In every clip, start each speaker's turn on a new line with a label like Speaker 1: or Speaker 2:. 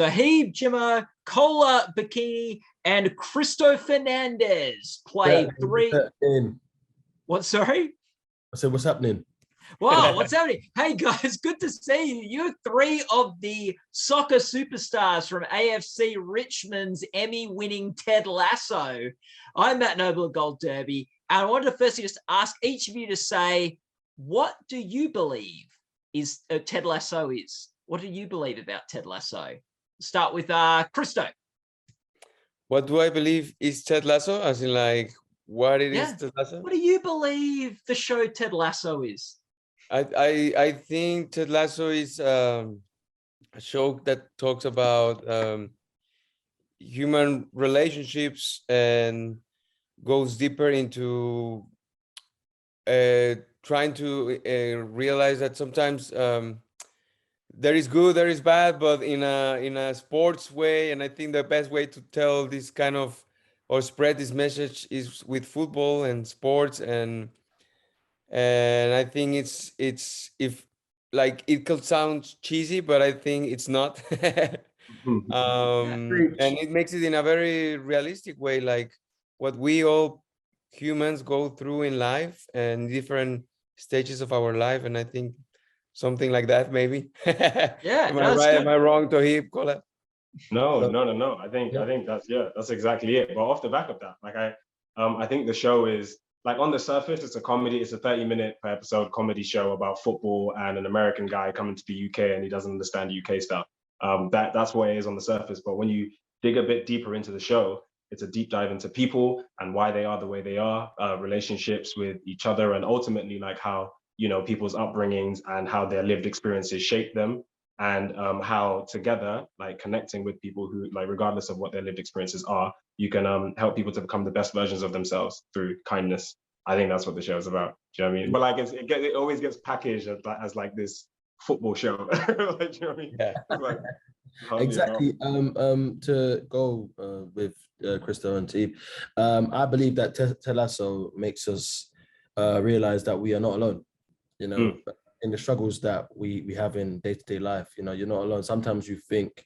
Speaker 1: Toheeb Jimoh, Kola, Bokinni, and Cristo Fernández play three. What, sorry?
Speaker 2: I said, what's happening?
Speaker 1: Wow, what's happening? Hey guys, good to see you. You're three of the soccer superstars from AFC Richmond's Emmy-winning Ted Lasso. I'm Matt Noble of Gold Derby, and I wanted to firstly just ask each of you to say, what do you believe is Ted Lasso is? What do you believe about Ted Lasso? Start with Cristo.
Speaker 3: What do I believe is Ted Lasso? As in, like, what it is Ted Lasso?
Speaker 1: What do you believe the show Ted Lasso is?
Speaker 3: I think Ted Lasso is a show that talks about human relationships and goes deeper into trying to realize that sometimes there is good, there is bad, but in a sports way. And I think the best way to tell this kind of or spread this message is with football and sports, and I think it's if like it could sound cheesy, but I think it's not. And it makes it in a very realistic way, like what we all humans go through in life and different stages of our life. And I think something like that, maybe. Am I right? Am I wrong, Toheeb, Kola?
Speaker 4: No. I think that's exactly it. But off the back of that, like I think the show is, like, on the surface, it's a comedy. It's a 30-minute per episode comedy show about football and an American guy coming to the UK and he doesn't understand UK stuff. That's what it is on the surface. But when you dig a bit deeper into the show, it's a deep dive into people and why they are the way they are, relationships with each other, and ultimately, like, how, you know, people's upbringings and how their lived experiences shape them, and how together, like, connecting with people who, like, regardless of what their lived experiences are, you can help people to become the best versions of themselves through kindness. I think that's what the show is about. Do you know what I mean? But like, it always gets packaged as like this football show. Like, do you know what I mean?
Speaker 3: Yeah.
Speaker 4: Like,
Speaker 2: Exactly. To go with Cristo and Toheeb, I believe that Ted Lasso makes us realize that we are not alone. You know, in the struggles that we have in day-to-day life, you know, you're not alone. Sometimes you think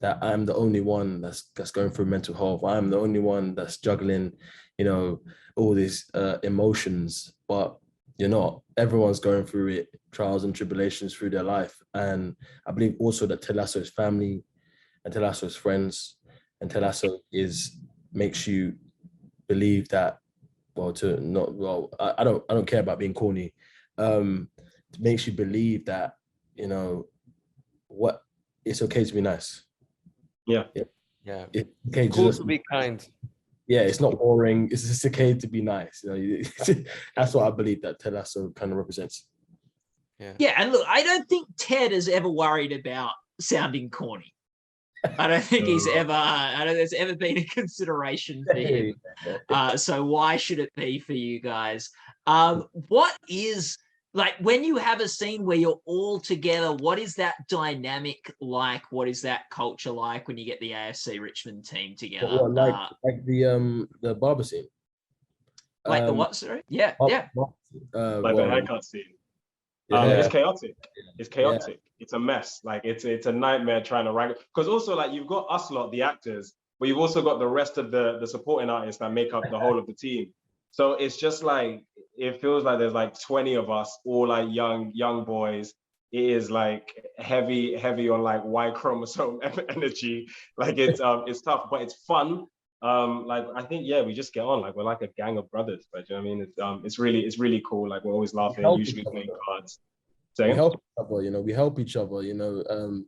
Speaker 2: that I'm the only one that's going through mental health. I'm the only one that's juggling, you know, all these emotions, but you're not. Everyone's going through it, trials and tribulations through their life. And I believe also that Ted Lasso is family, and Ted Lasso is friends, and Ted Lasso makes you believe that, I don't care about being corny. It makes you believe that, you know, what, it's okay to be nice.
Speaker 3: Yeah.
Speaker 2: It's okay
Speaker 3: to be kind.
Speaker 2: Yeah, it's not boring. It's just okay to be nice. You know, that's what I believe that Ted Lasso kind of represents.
Speaker 1: Yeah, and look, I don't think Ted has ever worried about sounding corny. I don't think he's ever. I don't think there's ever been a consideration for him. So why should it be for you guys? What is, like, when you have a scene where you're all together, what is that dynamic like? What is that culture like when you get the AFC Richmond team together?
Speaker 2: Like the barber scene.
Speaker 1: Like the what, sorry? Yeah.
Speaker 4: Like the haircut scene. It's chaotic. It's chaotic. It's a mess. Like, it's a nightmare trying to write it. Because also, like, you've got us lot, the actors, but you've also got the rest of the supporting artists that make up the whole of the team. So it's just like, it feels like there's like 20 of us, all like young boys. It is like heavy on like Y chromosome energy. Like, it's tough, but it's fun. Like, I think, we just get on. Like, we're like a gang of brothers. But you know what I mean? It's really cool. Like, we're always laughing, usually playing cards.
Speaker 2: We help each other, you know. We help each other, you know.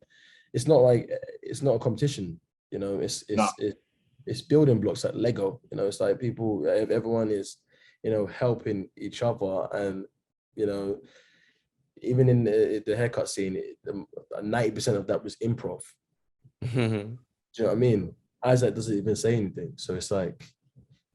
Speaker 2: It's not a competition, you know. It's building blocks like Lego, you know. It's like everyone is, you know, helping each other. And, you know, even in the haircut scene, 90% of that was improv. Do you know what I mean? Isaac doesn't even say anything. So it's like,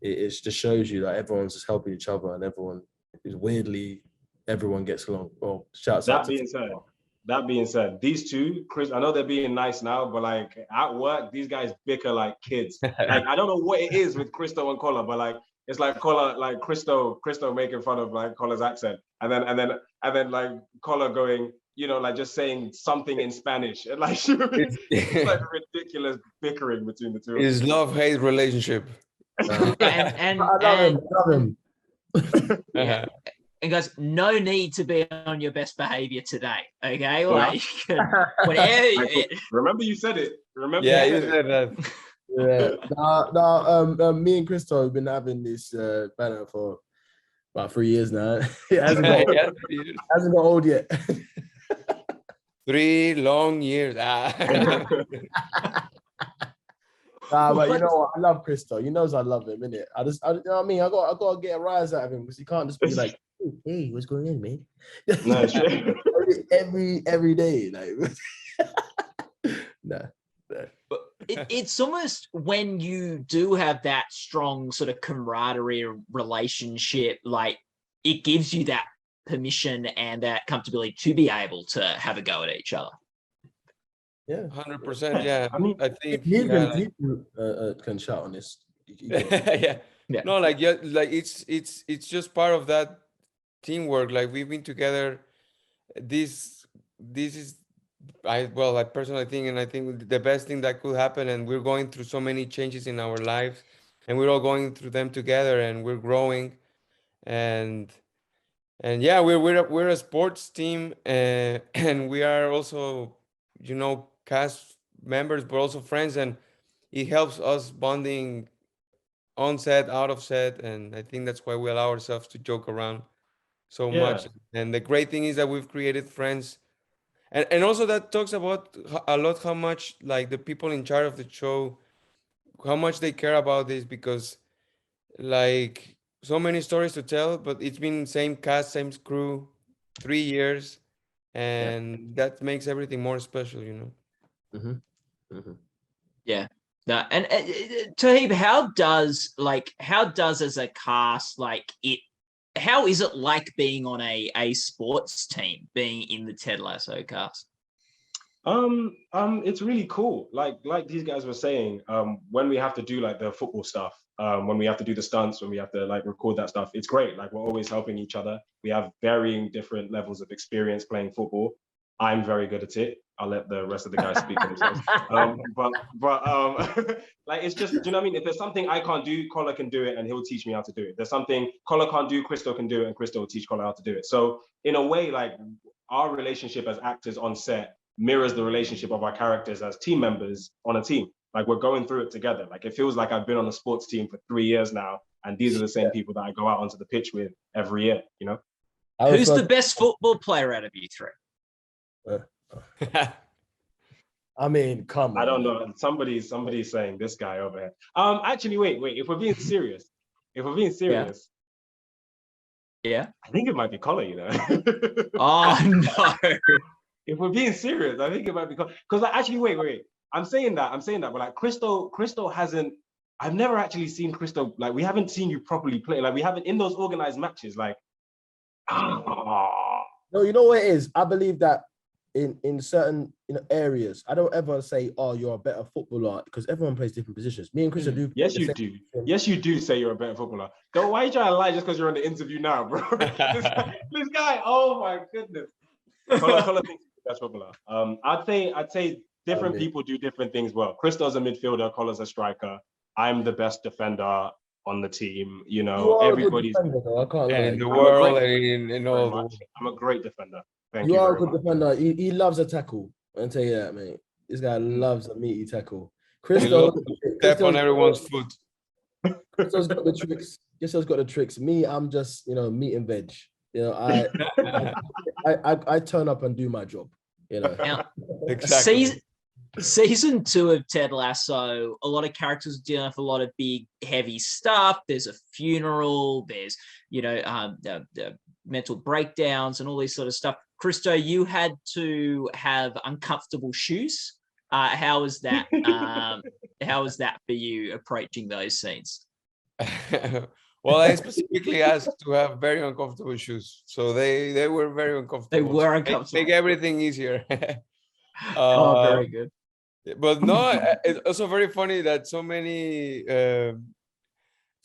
Speaker 2: it just shows you that everyone's just helping each other, and everyone is weirdly, everyone gets along. Well, shouts out to
Speaker 4: That being said, these two, Chris, I know they're being nice now, but like at work, these guys bicker like kids. Like, I don't know what it is with Cristo and Kola, but like it's like Kola, like Cristo making fun of like Kola's accent, and then like Kola going, you know, like just saying something in Spanish, and like it's like ridiculous bickering between the two.
Speaker 3: Is love-hate relationship.
Speaker 1: And
Speaker 2: I love him.
Speaker 1: Yeah. And guys, no need to be on your best behavior today. Okay, like whenever.
Speaker 4: Remember you said it. Remember?
Speaker 3: Yeah,
Speaker 4: you
Speaker 3: said that.
Speaker 2: Yeah. Me and Cristo have been having this banner for about 3 years now. It hasn't got old yet.
Speaker 3: 3 long years.
Speaker 2: But you know what? I love Cristo. He knows I love him, innit? You know what I mean? I got to get a rise out of him because he can't just be like, hey, what's going on, man?
Speaker 4: No, it's true.
Speaker 2: every day, like. Nah.
Speaker 1: But it's almost when you do have that strong sort of camaraderie relationship, like it gives you that permission and that comfortability to be able to have a go at each other.
Speaker 2: Yeah,
Speaker 3: 100%. Yeah,
Speaker 4: I mean,
Speaker 3: I think
Speaker 2: he can shout on this.
Speaker 3: yeah. No, like it's just part of that teamwork. Like we've been together. This is I personally think, and I think the best thing that could happen. And we're going through so many changes in our lives, and we're all going through them together, and we're growing, and yeah, we're a sports team, and we are also, you know, cast members, but also friends, and it helps us bonding on set, out of set, and I think that's why we allow ourselves to joke around so much. And the great thing is that we've created friends, and also that talks about a lot how much like the people in charge of the show, how much they care about this, because like so many stories to tell, but it's been same cast, same crew, 3 years, and that makes everything more special, you know.
Speaker 1: Yeah. No, and Toheeb, how does as a cast, like how is it like being on a sports team, being in the Ted Lasso cast?
Speaker 4: It's really cool. Like these guys were saying, when we have to do like the football stuff, when we have to do the stunts, when we have to like record that stuff, it's great. Like we're always helping each other. We have varying different levels of experience playing football. I'm very good at it. I'll let the rest of the guys speak for themselves. Like it's just, do you know what I mean? If there's something I can't do, Kola can do it, and he'll teach me how to do it. There's something Kola can't do, Cristo can do it, and Cristo will teach Kola how to do it. So in a way, like our relationship as actors on set mirrors the relationship of our characters as team members on a team. Like we're going through it together. Like it feels like I've been on a sports team for 3 years now, and these are the same people that I go out onto the pitch with every year, you know?
Speaker 1: Who's the best football player out of you three?
Speaker 2: I mean, come on.
Speaker 4: I don't know. Somebody's saying this guy over here. Actually, wait. If we're being serious,
Speaker 1: yeah,
Speaker 4: I think it might be Kola, you know.
Speaker 1: Oh no.
Speaker 4: If we're being serious, I think it might be because like, actually, wait. I'm saying that, but like Cristo hasn't. I've never actually seen Cristo. Like we haven't seen you properly play. Like we haven't in those organized matches. Like,
Speaker 2: no, you know what it is. I believe that in certain areas, I don't ever say, "Oh, you're a better footballer," because everyone plays different positions. Me and Cristo do.
Speaker 4: Yes, you do. Yes, you do say you're a better footballer. Don't. Why are you trying to lie just because you're on the interview now, bro? this guy. Oh my goodness. Kola thinks he's the best footballer. I'd say different people do different things well. Cristo's a midfielder, Kola's a striker. I'm the best defender on the team. You know, everybody's
Speaker 2: I can't lie.
Speaker 3: In the world and in all.
Speaker 4: I'm a great defender. Thank
Speaker 2: you
Speaker 4: you
Speaker 2: are a
Speaker 4: very
Speaker 2: good
Speaker 4: much.
Speaker 2: defender. He loves a tackle. I'll tell you that, mate. This guy loves a meaty tackle. Cristo
Speaker 3: step on everyone's foot.
Speaker 2: Cristo's got the tricks. Cristo's got the tricks. Me, I'm just meat and veg. You know, I turn up and do my job. You know,
Speaker 1: Now,
Speaker 3: Exactly.
Speaker 1: Season 2 of Ted Lasso, a lot of characters dealing with a lot of big, heavy stuff. There's a funeral. There's the mental breakdowns and all this sort of stuff. Cristo, you had to have uncomfortable shoes. How was that? How was that for you approaching those scenes?
Speaker 3: Well, I specifically asked to have very uncomfortable shoes, so they were very uncomfortable.
Speaker 1: They were uncomfortable.
Speaker 3: Make everything easier.
Speaker 1: Very good.
Speaker 3: But no, it's also very funny that so many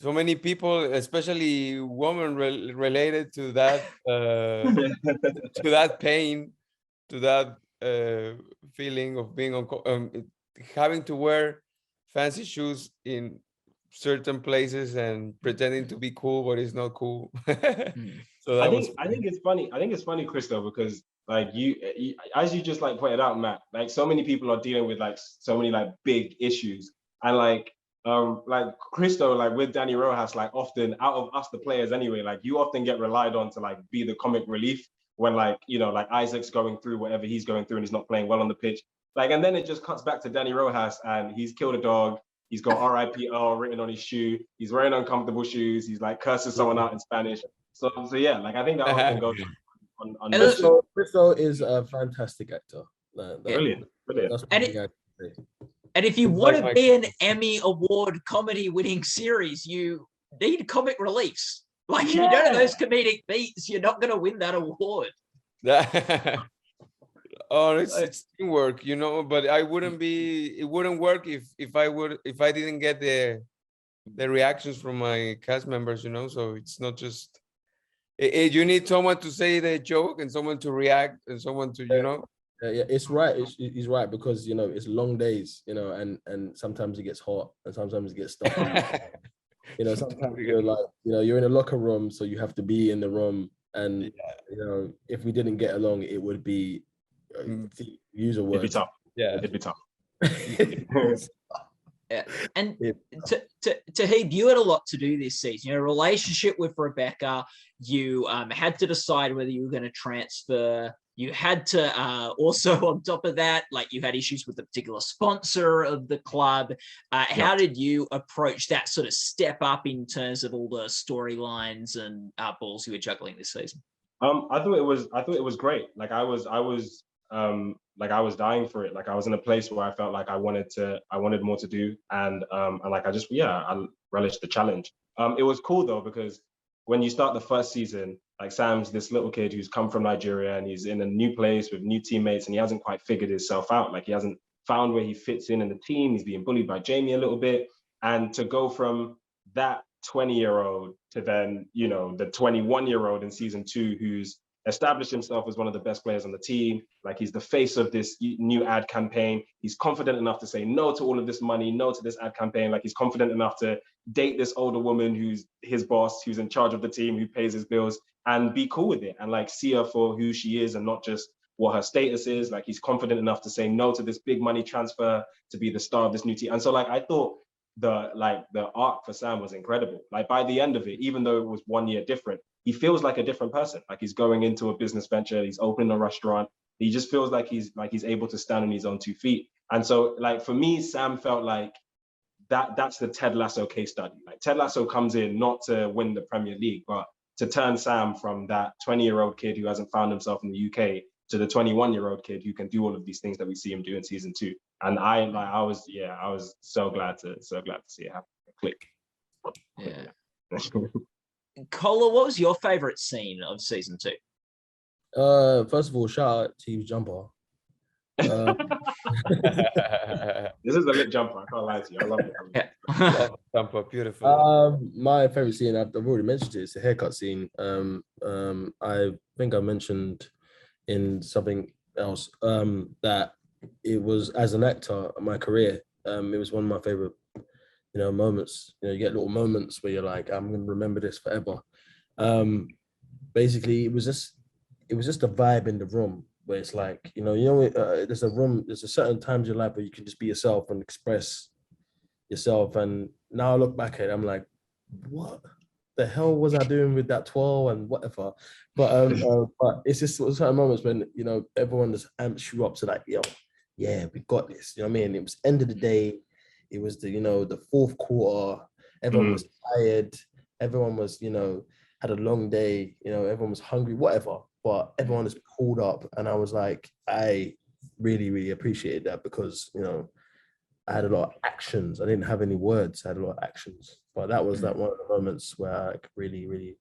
Speaker 3: so many people, especially women, related to that to that pain, to that feeling of being having to wear fancy shoes in certain places and pretending to be cool, but it's not cool. So that
Speaker 4: I think it's funny. I think it's funny, Cristo, because like you, as you just like pointed out, Matt, like so many people are dealing with like so many like big issues, and like Cristo, like with Danny Rojas, like often out of us the players anyway, like you often get relied on to like be the comic relief when like like Isaac's going through whatever he's going through and he's not playing well on the pitch, like, and then it just cuts back to Danny Rojas and he's killed a dog. He's got RIPL written on his shoe. He's wearing uncomfortable shoes. He's like cursing someone out in Spanish. So yeah, like I think that often goes on
Speaker 2: Cristo is a fantastic actor.
Speaker 4: Brilliant.
Speaker 1: And if you want to be an Emmy Award comedy-winning series, you need comic reliefs. Like, you don't have those comedic beats, you're not going to win that award.
Speaker 3: It's teamwork, but it wouldn't work if I didn't get the reactions from my cast members, so it's not just you need someone to say the joke and someone to react and someone to
Speaker 2: yeah, it's right. He's right, because it's long days, and sometimes it gets hot and sometimes it gets stuck. Sometimes you're like, you're in a locker room, so you have to be in the room, and if we didn't get along, it would be use a word.
Speaker 4: It'd be tough. Yeah, it'd be tough.
Speaker 1: Yeah. And Toheeb, you had a lot to do this season. A relationship with Rebecca. You had to decide whether you were going to transfer. You had to also, on top of that, like you had issues with the particular sponsor of the club. How did you approach that sort of step up in terms of all the storylines and balls you were juggling this season?
Speaker 4: I thought it was great. Like I was dying for it. Like I was in a place where I felt like I wanted more to do, and like I relished the challenge. It was cool though, because when you start the first season, like Sam's this little kid who's come from Nigeria and he's in a new place with new teammates and he hasn't quite figured himself out. Like he hasn't found where he fits in the team. He's being bullied by Jamie a little bit, and to go from that 20-year-old to then the 21-year-old in season 2 who's established himself as one of the best players on the team. Like he's the face of this new ad campaign. He's confident enough to say no to all of this money, no to this ad campaign. Like he's confident enough to date this older woman who's his boss, who's in charge of the team, who pays his bills, and be cool with it and like see her for who she is and not just what her status is. Like he's confident enough to say no to this big money transfer to be the star of this new team. And so like I thought the arc for Sam was incredible. Like by the end of it, even though it was 1 year different, he feels like a different person. Like he's going into a business venture, he's opening a restaurant. He just feels like he's able to stand on his own 2 feet. And so like for me, Sam felt like that's the Ted Lasso case study. Like Ted Lasso comes in not to win the Premier League, but to turn Sam from that 20-year-old kid who hasn't found himself in the UK to the 21-year-old kid who can do all of these things that we see him do in season 2. And I was so glad to see it happen. Click.
Speaker 1: Yeah. Kola, what was your favorite scene of season 2?
Speaker 2: First of all, shout out to Toheeb's jumper.
Speaker 4: This is a lit jumper. I can't lie to you. I love it.
Speaker 3: Yeah. Jumper, beautiful.
Speaker 2: My favorite scene, I've already mentioned it. It's the haircut scene. I think I mentioned in something else that it was, as an actor, my career. It was one of my favorite, moments. You get little moments where you're like, I'm gonna remember this forever. Basically, it was just a vibe in the room where it's like, there's a certain times in your life where you can just be yourself and express yourself. And now I look back at it, I'm like, what the hell was I doing with that twirl and whatever? But it's just certain moments when, everyone just amps you up to like, yeah, we got this. You know what I mean? It was end of the day. It was the fourth quarter. Everyone was tired. Everyone was, had a long day. Everyone was hungry, whatever. But everyone is pulled up, and I was like, I really, really appreciated that because I had a lot of actions. I didn't have any words. I had a lot of actions. But that was one of the moments where I really, really,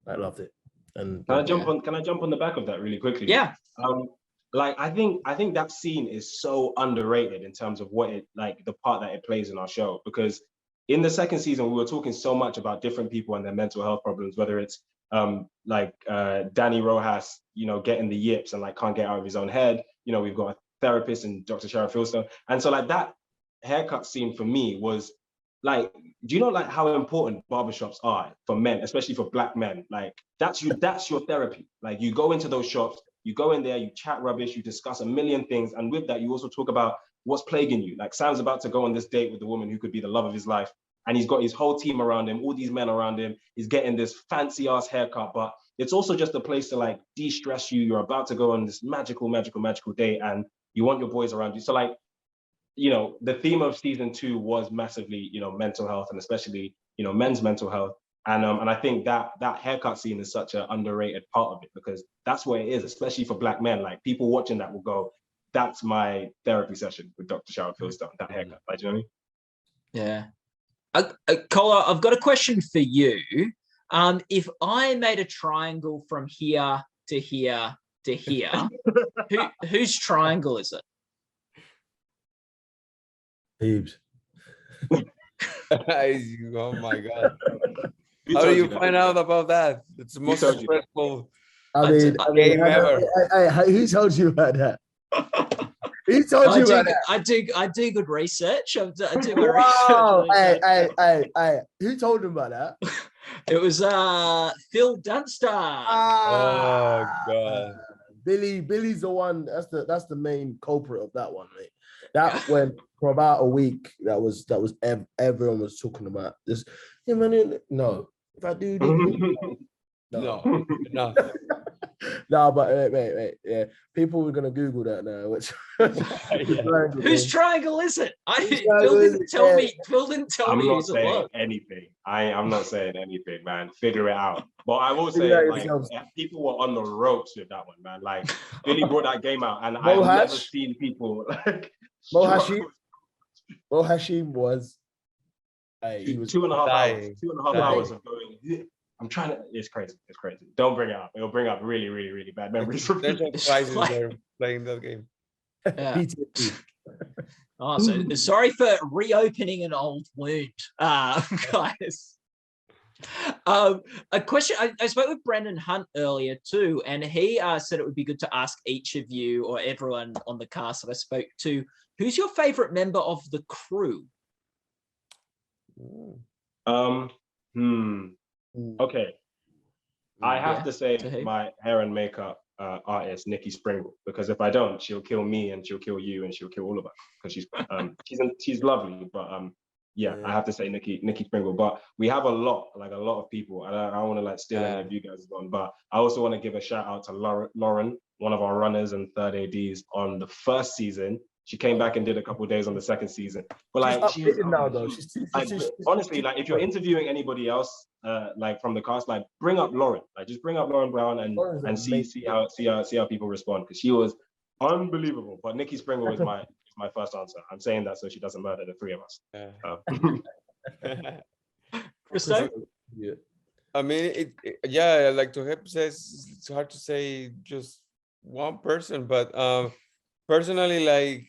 Speaker 2: I loved it. And
Speaker 4: can I jump on the back of that really quickly?
Speaker 1: Yeah.
Speaker 4: I think that scene is so underrated in terms of what it, like the part that it plays in our show, because in the second season, we were talking so much about different people and their mental health problems, whether it's Dani Rojas, getting the yips and like can't get out of his own head. We've got a therapist and Dr. Sharon Fieldstone. And so like that haircut scene for me was like, do you know like how important barbershops are for men, especially for Black men? Like that's your therapy. Like you go into those shops, you go in there, you chat rubbish, you discuss a million things. And with that, you also talk about what's plaguing you. Like Sam's about to go on this date with the woman who could be the love of his life. And he's got his whole team around him, all these men around him. He's getting this fancy ass haircut, but it's also just a place to like de-stress you. You're about to go on this magical, magical, magical date and you want your boys around you. So like, the theme of season 2 was massively, mental health and especially, men's mental health. And I think that haircut scene is such an underrated part of it because that's what it is, especially for Black men. Like people watching that will go, that's my therapy session with Dr. Sharon Fieldstone, that haircut. Like, do you know what I mean?
Speaker 1: Yeah. Kola, I've got a question for you. If I made a triangle from here to here to here, whose triangle is it?
Speaker 2: Thebes.
Speaker 3: Oh my God. How do you find out about that? It's the most stressful game ever.
Speaker 2: Who told you about that? Who told you about that?
Speaker 1: I do good research. I do my
Speaker 2: research.
Speaker 1: Hey.
Speaker 2: Who told him about that?
Speaker 1: It was Phil Dunster.
Speaker 3: Oh God.
Speaker 2: Billy's the one. That's the main culprit of that one, mate. That went for about a week. That was everyone was talking about this. Yeah, man, no. If I do
Speaker 3: no.
Speaker 2: No, but wait. Yeah, people are gonna Google that now.
Speaker 1: Whose triangle is it? Phil didn't tell me. Phil didn't tell me.
Speaker 4: I'm not saying anything. I'm not saying anything, man. Figure it out. But I will say, like, people were on the ropes with that one, man. Like, Billy brought that game out, and I've never seen people like.
Speaker 2: Mo Hashim was. He was
Speaker 4: 2.5 hours. 2.5 hours of going. I'm trying to. It's crazy. Don't bring it up. It'll bring up really, really, really bad memories.
Speaker 3: There's no surprises there playing that game.
Speaker 1: Yeah. Oh, so sorry for reopening an old wound, guys. A question. I spoke with Brendan Hunt earlier too, and he said it would be good to ask each of you or everyone on the cast that I spoke to, who's your favorite member of the crew?
Speaker 4: Okay. I have to say my hair and makeup artist, Nikki Springle, because if I don't, she'll kill me and she'll kill you and she'll kill all of us because she's lovely. But I have to say Nikki Springle. But we have a lot of people. I don't want to like steal any of you guys' one, but I also want to give a shout out to Lauren, one of our runners and third ADs on the first season. She came back and did a couple of days on the second season. But like, honestly, like if you're interviewing anybody else, like from the cast, like bring up Lauren. Like just bring up Lauren Brown and see how people respond, because she was unbelievable. But Nikki Springle is my first answer. I'm saying that so she doesn't murder the three of us.
Speaker 1: Cristo?
Speaker 2: Yeah.
Speaker 3: I mean, like Toheeb says, it's hard to say just one person, but personally, like,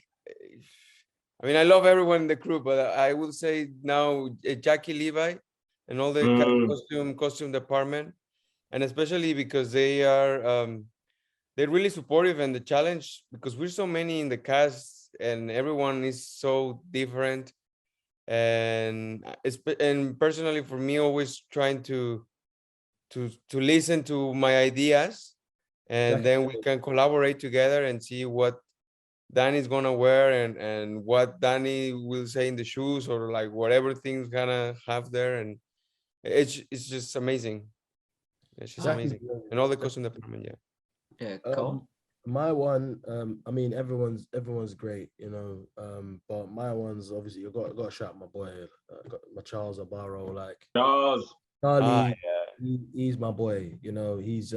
Speaker 3: I mean, I love everyone in the crew, but I will say now Jackie Levi and all the costume department, and especially because they are they're really supportive and the challenge, because we're so many in the cast and everyone is so different, and personally for me, always trying to listen to my ideas, and then we can collaborate together and see what Dani's gonna wear and what Dani will say in the shoes, or like whatever things gonna have there, and it's just amazing. It's just amazing, and all the costume department,
Speaker 1: yeah, cool.
Speaker 2: My one, I mean, everyone's great, you know, but my one's obviously you got to shout my boy, my Charles Abaro, like Charlie, he's my boy, you know, he's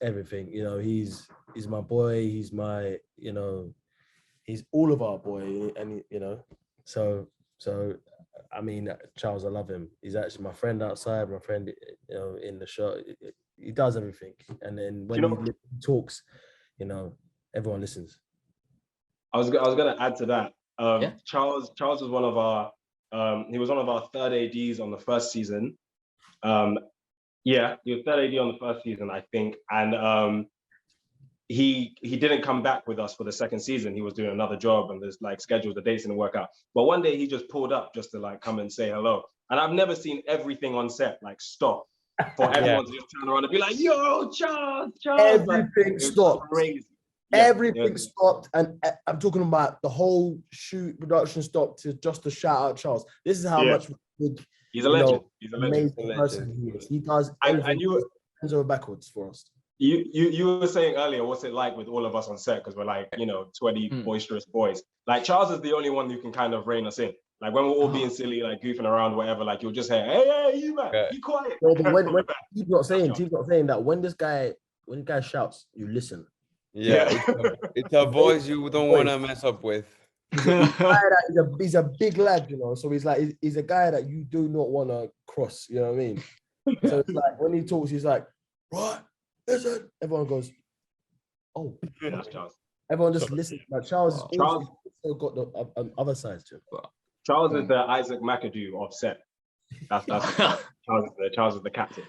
Speaker 2: everything, you know, he's my boy, he's my, you know, he's all of our boy, and you know, so I mean, Charles, I love him. He's actually my friend outside, my friend, you know, in the show. He does everything, and then when he talks, you know, everyone listens.
Speaker 4: I was gonna add to that. Charles was one of our He was one of our third ADs on the first season. Yeah, he was third AD on the first season, I think. And he didn't come back with us for the second season. He was doing another job, and there's like schedules, the dates didn't work out. But one day he just pulled up just to like come and say hello. And I've never seen everything on set like stop for everyone to just turn around and be like, "Yo, Charles!"
Speaker 2: Everything stopped.
Speaker 4: Crazy.
Speaker 2: Everything stopped, and I'm talking about the whole shoot production stopped to just to shout out Charles. This is how much
Speaker 4: he's a legend. He's a legend.
Speaker 2: Amazing person he is. He does everything hands over backwards for us.
Speaker 4: You were saying earlier, what's it like with all of us on set? Because we're like, 20 boisterous boys. Like Charles is the only one who can kind of rein us in. Like when we're all being silly, like goofing around, whatever, like you'll just hear, hey, you man, be quiet.
Speaker 2: Well, but when Teeb's not saying that when the guy shouts, you listen.
Speaker 3: Yeah, it's a voice you don't want to mess up with.
Speaker 2: He's a big lad, so he's like, he's a guy that you do not want to cross, you know what I mean? So it's like, when he talks, he's like, right, listen. Everyone goes, oh.
Speaker 4: That's Charles.
Speaker 2: Everyone just listens. Like Charles has also got the other sides to him.
Speaker 4: Charles is the Isaac McAdoo of set. That's Charles is the captain.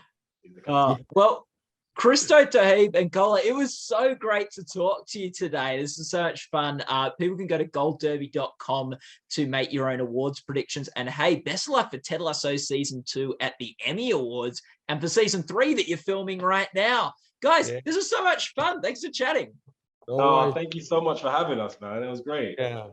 Speaker 1: Well, Cristo, Toheeb, and Kola, it was so great to talk to you today. This is so much fun. People can go to goldderby.com to make your own awards predictions. And hey, best of luck for Ted Lasso season 2 at the Emmy Awards and for season 3 that you're filming right now. Guys, this was so much fun. Thanks for chatting.
Speaker 4: Oh, thank you so much for having us, man. It was great.
Speaker 3: Yeah.